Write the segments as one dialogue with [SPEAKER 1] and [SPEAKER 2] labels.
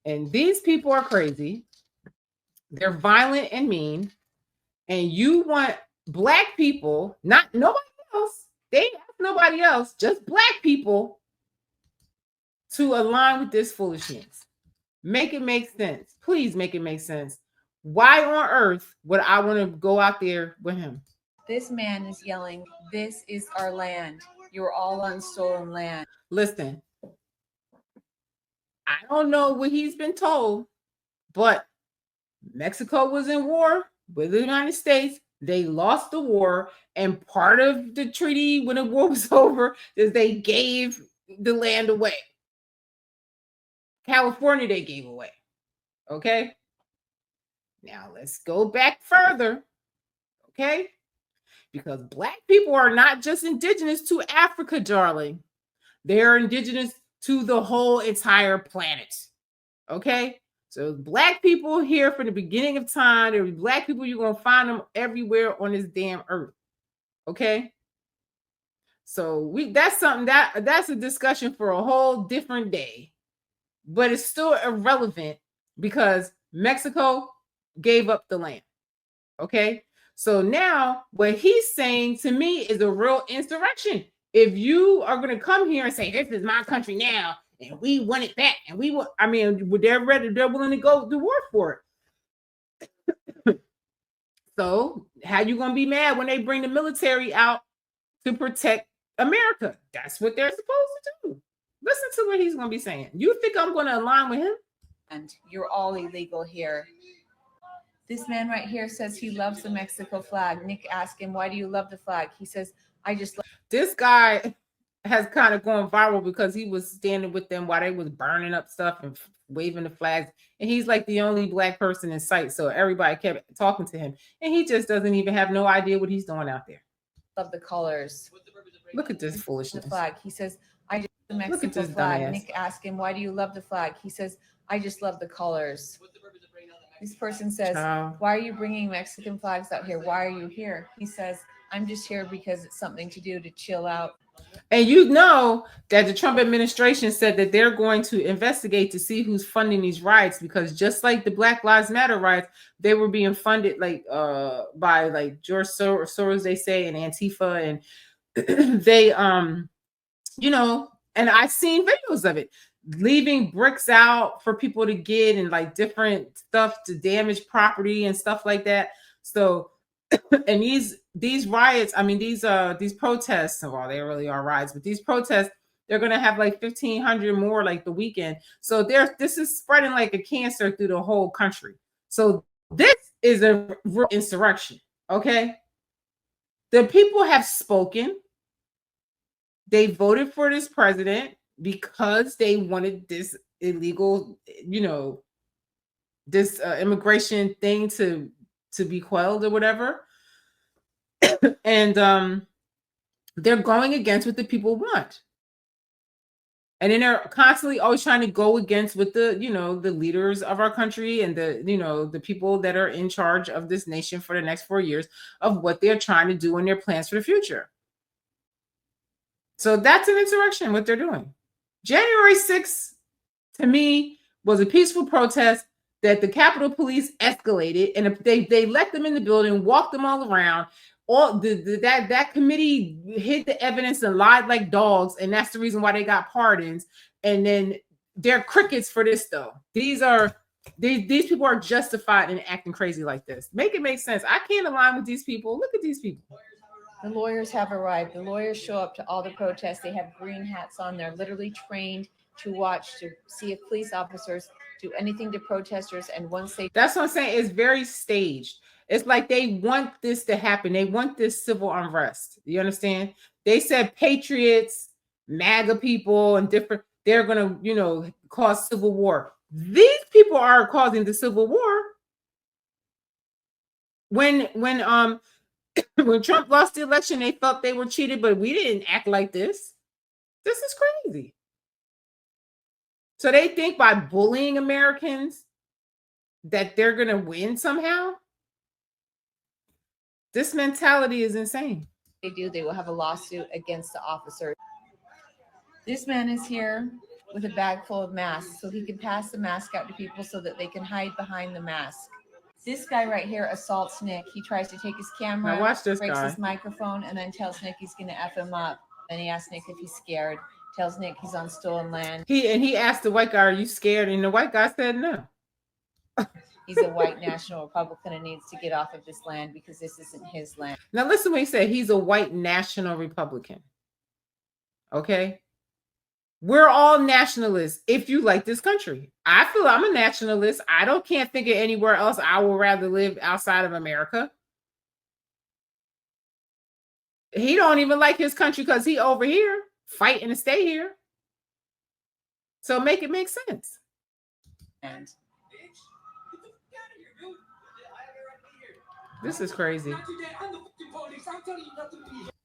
[SPEAKER 1] And these people are crazy. They're violent and mean. And you want black people, not nobody else. They ain't ask nobody else, just black people to align with this foolishness. Make it make sense. Please make it make sense. Why on earth would I want to go out there with him?
[SPEAKER 2] This man is yelling, "This is our land. You're all on stolen land."
[SPEAKER 1] Listen, I don't know what he's been told, but Mexico was in war with the United States. They lost the war, and part of the treaty when the war was over is they gave the land away. California, they gave away. Okay. Now let's go back further. Okay. Because black people are not just indigenous to Africa, darling. They're indigenous to the whole entire planet. Okay. So black people here from the beginning of time, there are black people, you're going to find them everywhere on this damn earth. Okay. So that's something that's a discussion for a whole different day, but it's still irrelevant because Mexico gave up the land. Okay. So now what he's saying to me is a real insurrection. If you are going to come here and say, this is my country now, and we want it back, and we will, I mean, they're ready, they're willing to go to war for it. So how you going to be mad when they bring the military out to protect America? That's what they're supposed to do. Listen to what he's going to be saying. You think I'm going to align with him?
[SPEAKER 2] And you're all illegal here. This man right here says he loves the Mexico flag. Nick asked him, "Why do you love the flag?" He says, "I just love."
[SPEAKER 1] This guy has kind of gone viral because he was standing with them while they was burning up stuff and waving the flags. And he's like the only black person in sight. So everybody kept talking to him. And he just doesn't even have no idea what he's doing out there.
[SPEAKER 2] Love the colors.
[SPEAKER 1] Look at this foolishness.
[SPEAKER 2] The flag. He says, "I just love the Mexico flag."
[SPEAKER 1] Dumbass.
[SPEAKER 2] Nick asked him, "Why do you love the flag?" He says, "I just love the colors." This person says, "Why are you bringing Mexican flags out here? Why are you here?" He says, "I'm just here because it's something to do to chill out."
[SPEAKER 1] And you know that the Trump administration said that they're going to investigate to see who's funding these riots, because just like the Black Lives Matter riots, they were being funded like by like George Soros, they say, and Antifa, and they you know, and I've seen videos of it, leaving bricks out for people to get and like different stuff to damage property and stuff like that. So and these riots, I mean these protests, well, they really are riots, but these protests, they're gonna have like 1,500 more like the weekend. So this is spreading like a cancer through the whole country. So this is a real insurrection. Okay, the people have spoken. They voted for this president because they wanted this illegal, you know, this immigration thing to be quelled or whatever. And they're going against what the people want. And then they're constantly always trying to go against what the, you know, the leaders of our country and the, you know, the people that are in charge of this nation for the next 4 years of what they're trying to do and their plans for the future. So that's an insurrection, what they're doing. January 6th, to me, was a peaceful protest that the Capitol Police escalated, and they let them in the building, walked them all around. All that committee hid the evidence and lied like dogs, and that's the reason why they got pardons. And then they're crickets for this, though. These people are justified in acting crazy like this. Make it make sense. I can't align with these people. Look at these people.
[SPEAKER 2] The lawyers have arrived. The lawyers show up to all the protests. They have green hats on. They're literally trained to watch, to see if police officers do anything to protesters. And once they...
[SPEAKER 1] That's what I'm saying. It's very staged. It's like they want this to happen. They want this civil unrest. You understand? They said patriots, MAGA people, and different, they're going to, you know, cause civil war. These people are causing the civil war. When Trump lost the election, they felt they were cheated, but we didn't act like this. This is crazy. So they think by bullying Americans that they're going to win somehow. This mentality is insane.
[SPEAKER 2] They will have a lawsuit against the officer. This man is here. with a bag full of masks so he can pass the mask out to people so that they can hide behind the mask. This guy right here assaults Nick. He tries to take his camera,
[SPEAKER 1] now watch this
[SPEAKER 2] breaks
[SPEAKER 1] guy.
[SPEAKER 2] his microphone, and then tells Nick he's going to F him up. Then he asks Nick if he's scared, tells Nick he's on stolen land.
[SPEAKER 1] He asked the white guy, "Are you scared?" And the white guy said no.
[SPEAKER 2] He's a white national Republican and needs to get off of this land because this isn't his land.
[SPEAKER 1] Now listen what he said. He's a white national Republican. Okay? We're all nationalists if you like this country. I feel I'm a nationalist. Can't think of anywhere else I would rather live outside of America. He don't even like his country because he over here fighting to stay here. So make it make sense.
[SPEAKER 2] And
[SPEAKER 1] this is crazy.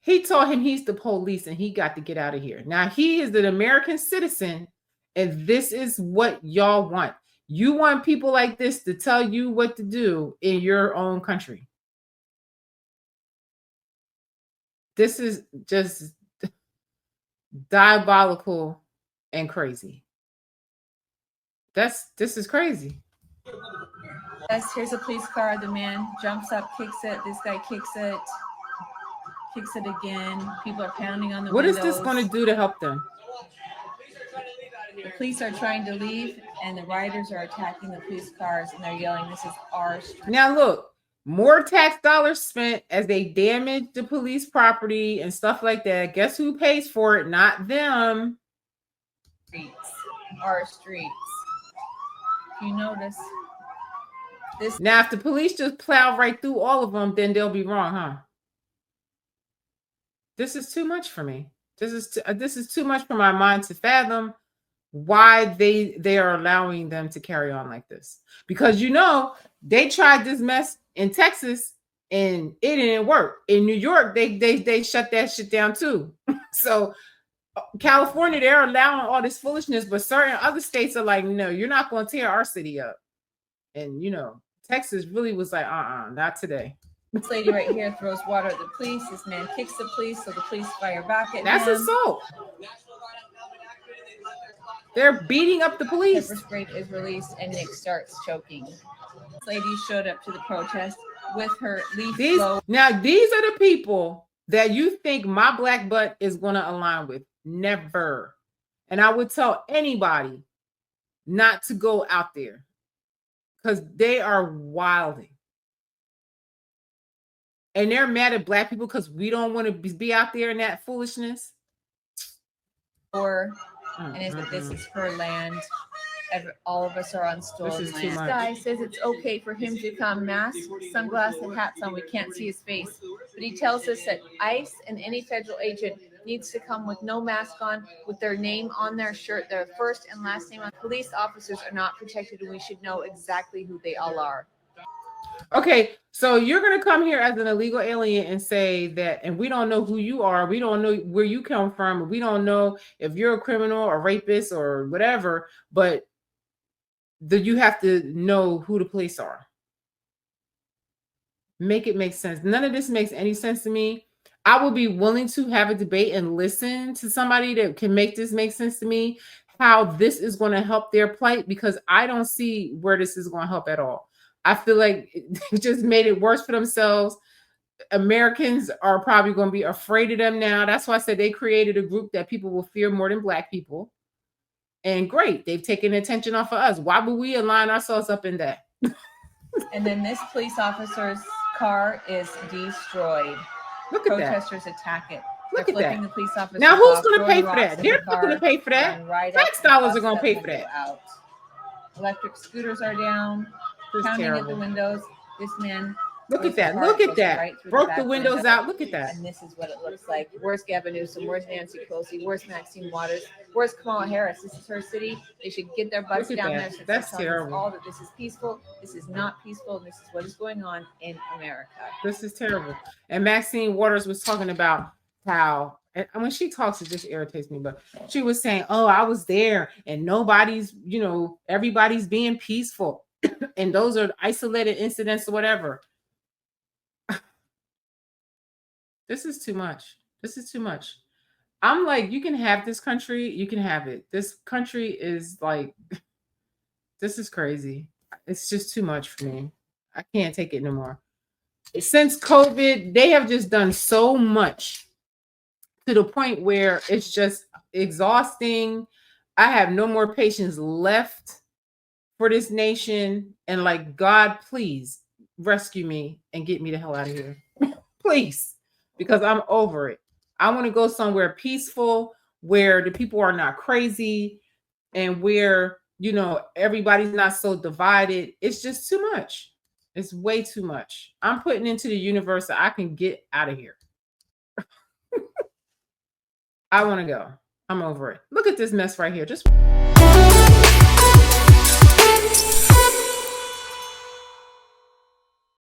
[SPEAKER 1] He told him he's the police and he got to get out of here. Now he is an American citizen and this is what y'all want. You want people like this to tell you what to do in your own country. This is just diabolical and crazy. This is crazy.
[SPEAKER 2] Yes, here's a police car. The man jumps up, kicks it. This guy kicks it again. People are pounding on the windows.
[SPEAKER 1] What is this going to do to help them?
[SPEAKER 2] The police are trying to leave, and the riders are attacking the police cars, and they're yelling, "This is our street."
[SPEAKER 1] Now look, more tax dollars spent as they damage the police property and stuff like that. Guess who pays for it? Not them.
[SPEAKER 2] Streets, our streets. If you notice.
[SPEAKER 1] Now, if the police just plow right through all of them, then they'll be wrong, huh? This is too much for me. This is too much for my mind to fathom why they are allowing them to carry on like this. Because they tried this mess in Texas and it didn't work. In New York, they shut that shit down too. So California, they're allowing all this foolishness, but certain other states are like, no, you're not going to tear our city up. And Texas really was like, not today.
[SPEAKER 2] This lady right here throws water at the police. This man kicks the police, so the police fire back at him.
[SPEAKER 1] That's assault. They're beating up the police.
[SPEAKER 2] Pepper spray is released, and Nick starts choking. This lady showed up to the protest with her leaf blower.
[SPEAKER 1] Now, these are the people that you think my black butt is going to align with. Never. And I would tell anybody not to go out there. Because they are wilding. And they're mad at black people because we don't want to be out there in that foolishness.
[SPEAKER 2] This is her land. All of us are on stolen land. This guy says it's okay for him to come masked, sunglasses, and hats on. We can't see his face. But he tells us that ICE and any federal agent needs to come with no mask on, with their name on their shirt, their first and last name on. Police officers are not protected, and we should know exactly who they all are.
[SPEAKER 1] Okay, so you're going to come here as an illegal alien and say that, and we don't know who you are. We don't know where you come from. We don't know if you're a criminal or rapist or whatever, but you have to know who the police are. Make it make sense. None of this makes any sense to me. I will be willing to have a debate and listen to somebody that can make this make sense to me, how this is going to help their plight, because I don't see where this is going to help at all. I feel like it just made it worse for themselves. Americans are probably going to be afraid of them now. That's why I said they created a group that people will fear more than black people. And great, they've taken attention off of us. Why would we align ourselves up in that?
[SPEAKER 2] And then this police officer's car is destroyed.
[SPEAKER 1] Look at
[SPEAKER 2] Protesters
[SPEAKER 1] that.
[SPEAKER 2] attack it.
[SPEAKER 1] Look
[SPEAKER 2] They're
[SPEAKER 1] at that.
[SPEAKER 2] The police officer
[SPEAKER 1] now, who's going to pay for that? They're not going to pay for that. Tax dollars are going to pay for that.
[SPEAKER 2] Out. Electric scooters are down. Pounding at the windows. This man.
[SPEAKER 1] Look at that. Look at that. Right broke the windows out. Look at that.
[SPEAKER 2] And this is what it looks like. Where's Gavin Newsom? Where's Nancy Pelosi? Where's Maxine Waters? Where's Kamala Harris? This is her city. They should get their butts down there. So
[SPEAKER 1] that's terrible.
[SPEAKER 2] All that this is peaceful. This is not peaceful. This is what is going on in America.
[SPEAKER 1] This is terrible. And Maxine Waters was talking about how, and when she talks, it just irritates me, but she was saying, oh, I was there and nobody's, everybody's being peaceful. And those are isolated incidents or whatever. This is too much. This is too much. I'm like, you can have this country, you can have it. This country is like, this is crazy. It's just too much for me. I can't take it no more. Since COVID, they have just done so much to the point where it's just exhausting. I have no more patience left for this nation. And like, God, please rescue me and get me the hell out of here. Please, because I'm over it. I want to go somewhere peaceful where the people are not crazy and where, you know, everybody's not so divided. It's just too much. It's way too much. I'm putting into the universe that I can get out of here. I want to go. I'm over it. Look at this mess right here. Just